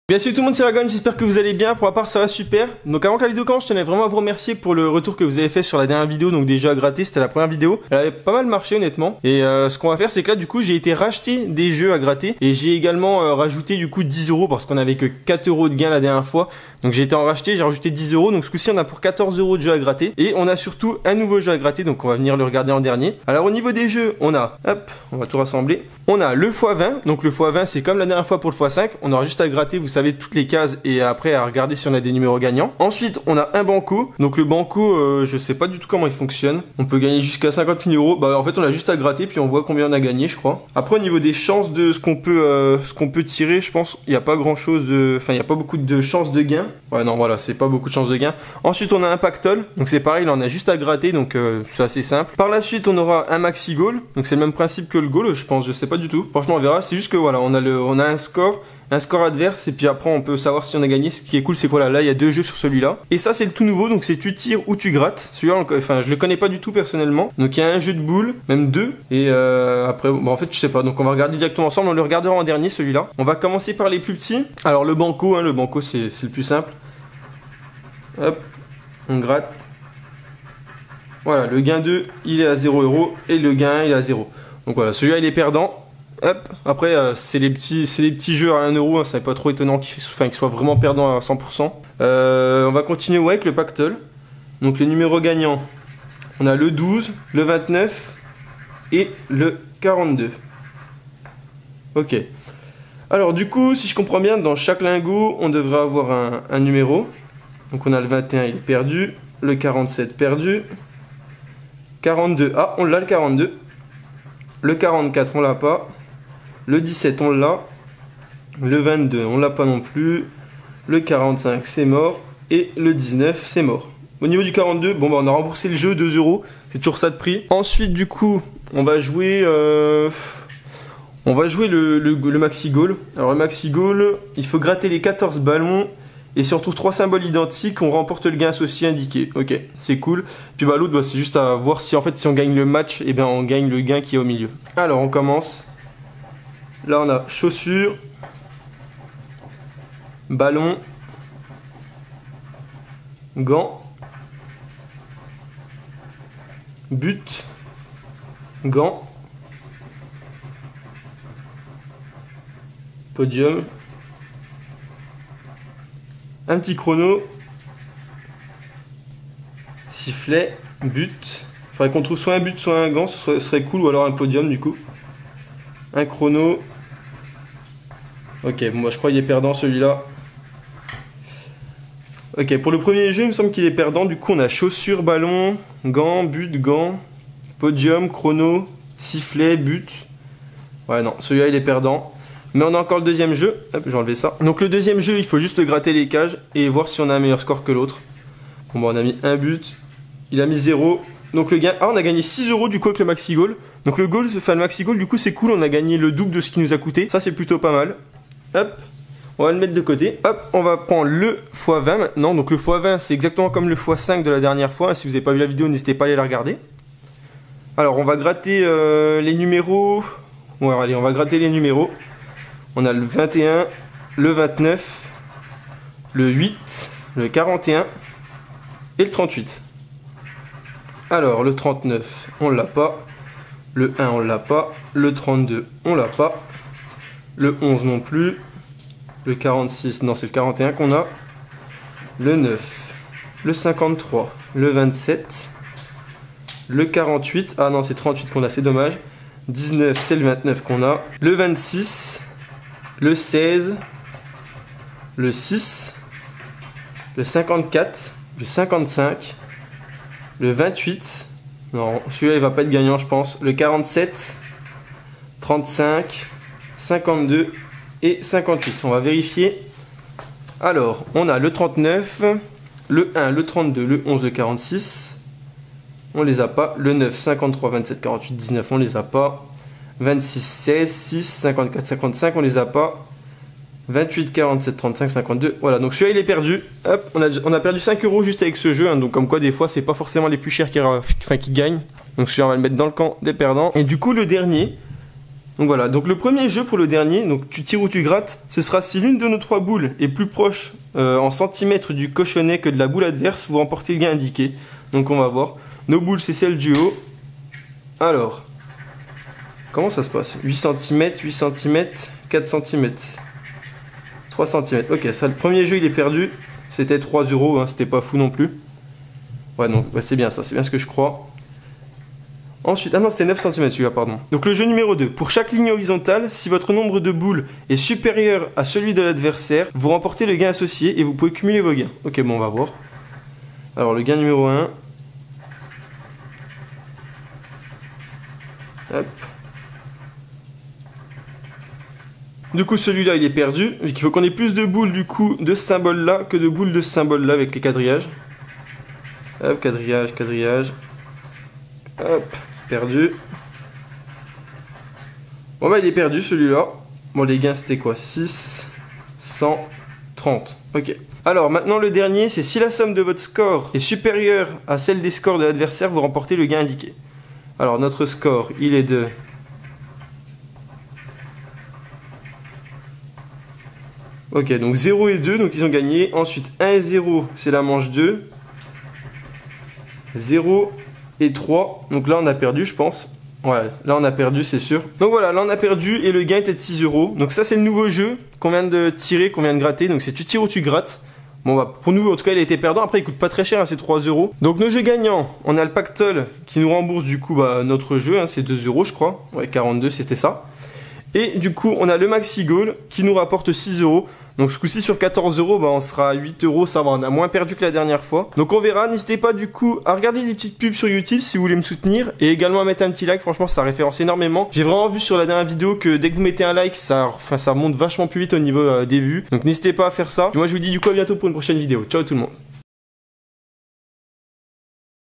Bien sûr tout le monde, c'est Wagon, j'espère que vous allez bien, pour ma part ça va super. Donc avant que la vidéo commence, je tenais vraiment à vous remercier pour le retour que vous avez fait sur la dernière vidéo, donc déjà gratter, c'était la première vidéo. Elle avait pas mal marché honnêtement. Et ce qu'on va faire c'est que là du coup j'ai été racheter des jeux à gratter. Et j'ai également rajouté du coup 10 € parce qu'on avait que 4 € de gain la dernière fois. Donc j'ai été en racheter, j'ai rajouté 10 €, donc ce coup-ci on a pour 14 € de jeux à gratter. Et on a surtout un nouveau jeu à gratter, donc on va venir le regarder en dernier. Alors au niveau des jeux, on a, hop, on va tout rassembler. On a le x20, donc le x20 c'est comme la dernière fois pour le x5. On aura juste à gratter, vous savez, toutes les cases et après à regarder si on a des numéros gagnants. Ensuite on a un banco, donc le banco je sais pas du tout comment il fonctionne. On peut gagner jusqu'à 50 000 €, bah en fait on a juste à gratter puis on voit combien on a gagné je crois. Après au niveau des chances de ce qu'on peut tirer, je pense il n'y a pas grand chose de... Enfin il n'y a pas beaucoup de chances de gain. Ouais non voilà, c'est pas beaucoup de chances de gain. Ensuite on a un pactole, donc c'est pareil, là on a juste à gratter, donc c'est assez simple. Par la suite on aura un maxi goal, donc c'est le même principe que le goal je pense, je sais pas du tout. Franchement on verra, c'est juste que voilà, on a un score adverse et puis après on peut savoir si on a gagné. Ce qui est cool c'est que voilà, là il y a deux jeux sur celui-là. Et ça c'est le tout nouveau, donc c'est tu tires ou tu grattes. Celui-là enfin je le connais pas du tout personnellement. Donc il y a un jeu de boules, même deux. Et après bon en fait je sais pas, donc on va regarder directement ensemble. On le regardera en dernier celui-là. On va commencer par les plus petits. Alors le banco, le banco c'est le plus simple. Hop, on gratte. Voilà, le gain 2 il est à 0 € et le gain 1 il est à 0. Donc voilà, celui-là il est perdant. Hop, après c'est les petits jeux à 1 €, hein, c'est pas trop étonnant qu'ils soient vraiment perdants à 100%. On va continuer avec le pactole. Donc les numéros gagnants, on a le 12, le 29 et le 42. Ok. Alors du coup, si je comprends bien, dans chaque lingot, on devrait avoir un numéro. Donc on a le 21, il est perdu, le 47 perdu, 42, ah on l'a le 42, le 44 on l'a pas, le 17 on l'a, le 22 on l'a pas non plus, le 45 c'est mort et le 19 c'est mort. Au niveau du 42, bon bah on a remboursé le jeu 2 €, c'est toujours ça de prix. Ensuite du coup on va jouer le maxi goal. Alors le maxi goal, il faut gratter les 14 ballons. Et si on trouve 3 symboles identiques, on remporte le gain associé indiqué. Ok, c'est cool. Puis bah l'autre, bah, c'est juste à voir si en fait si on gagne le match, et bien on gagne le gain qui est au milieu. Alors on commence. Là on a chaussures, ballon, gants, but, gants, podium. Un petit chrono, sifflet, but. Il faudrait qu'on trouve soit un but, soit un gant, ce serait cool, ou alors un podium du coup. Un chrono. Ok, bon, moi je crois qu'il est perdant celui-là. Ok, pour le premier jeu, il me semble qu'il est perdant. Du coup, on a chaussures, ballon, gant, but, gant, podium, chrono, sifflet, but. Ouais, non, celui-là il est perdant. Mais on a encore le deuxième jeu, hop, j'ai enlevé ça. Donc le deuxième jeu, il faut juste gratter les cages et voir si on a un meilleur score que l'autre. Bon bah on a mis un but, il a mis 0. Donc le gain, ah on a gagné 6 € du coup avec le maxi goal. Donc le maxi goal du coup c'est cool, on a gagné le double de ce qui nous a coûté. Ça c'est plutôt pas mal. Hop, on va le mettre de côté. Hop, on va prendre le x20 maintenant. Donc le x20 c'est exactement comme le x5 de la dernière fois. Si vous n'avez pas vu la vidéo, n'hésitez pas à aller la regarder. Alors on va gratter les numéros. Ouais allez, on va gratter les numéros. On a le 21, le 29, le 8, le 41 et le 38. Alors le 39, on l'a pas. Le 1, on l'a pas. Le 32, on l'a pas. Le 11 non plus. Le 46, non c'est le 41 qu'on a. Le 9, le 53, le 27, le 48. Ah non c'est 38 qu'on a, c'est dommage. 19, c'est le 29 qu'on a. Le 26. Le 16, le 6, le 54, le 55, le 28, non, celui-là il va pas être gagnant je pense, le 47, 35, 52 et 58, on va vérifier. Alors, on a le 39, le 1, le 32, le 11, le 46, on les a pas, le 9, 53, 27, 48, 19, on les a pas. 26, 16, 6, 54, 55, on les a pas. 28, 47, 35, 52. Voilà, donc celui-là il est perdu. Hop, on a perdu 5 € juste avec ce jeu. Hein, donc comme quoi des fois c'est pas forcément les plus chers qui gagnent. Donc celui-là on va le mettre dans le camp des perdants. Et du coup le dernier, Donc voilà, donc le premier jeu pour le dernier, donc tu tires ou tu grattes, ce sera si l'une de nos 3 boules est plus proche en centimètres du cochonnet que de la boule adverse, vous remportez le gain indiqué. Donc on va voir. Nos boules, c'est celle du haut. Alors, comment ça se passe? 8 cm, 8 cm, 4 cm, 3 cm. Ok, ça, le premier jeu il est perdu. C'était 3 €, hein, c'était pas fou non plus. Ouais, non, ouais, c'est bien ça, c'est bien ce que je crois. Ensuite, ah non, c'était 9 cm celui-là, pardon. Donc le jeu numéro 2. Pour chaque ligne horizontale, si votre nombre de boules est supérieur à celui de l'adversaire, vous remportez le gain associé et vous pouvez cumuler vos gains. Ok, bon, on va voir. Alors, le gain numéro 1. Hop. Du coup, celui-là, il est perdu. Il faut qu'on ait plus de boules, du coup, de ce symbole-là que de boules de ce symbole-là avec les quadrillages. Hop, quadrillage, quadrillage. Hop, perdu. Bon bah il est perdu celui-là. Bon les gains c'était quoi? 6, 130. Ok. Alors maintenant le dernier, c'est si la somme de votre score est supérieure à celle des scores de l'adversaire, vous remportez le gain indiqué. Alors notre score, il est de... Ok, donc 0 et 2, donc ils ont gagné. Ensuite 1 et 0, c'est la manche 2. 0 et 3, donc là on a perdu je pense. Ouais, là on a perdu c'est sûr. Donc voilà, là on a perdu et le gain était de 6 €. Donc ça c'est le nouveau jeu qu'on vient de tirer, qu'on vient de gratter. Donc c'est tu tires ou tu grattes. Bon bah pour nous en tout cas il a été perdant. Après il coûte pas très cher, hein, c'est 3 €. Donc nos jeux gagnants, on a le pactole qui nous rembourse du coup notre jeu, hein, c'est 2 € je crois. Ouais 42 c'était ça. Et du coup on a le Maxi Goal qui nous rapporte 6 €. Donc ce coup-ci sur 14 €, on sera à 8 €, ça va, on a moins perdu que la dernière fois. Donc on verra, n'hésitez pas du coup à regarder les petites pubs sur YouTube si vous voulez me soutenir. Et également à mettre un petit like, franchement ça référence énormément. J'ai vraiment vu sur la dernière vidéo que dès que vous mettez un like, ça monte vachement plus vite au niveau des vues. Donc n'hésitez pas à faire ça. Et moi je vous dis du coup à bientôt pour une prochaine vidéo. Ciao tout le monde.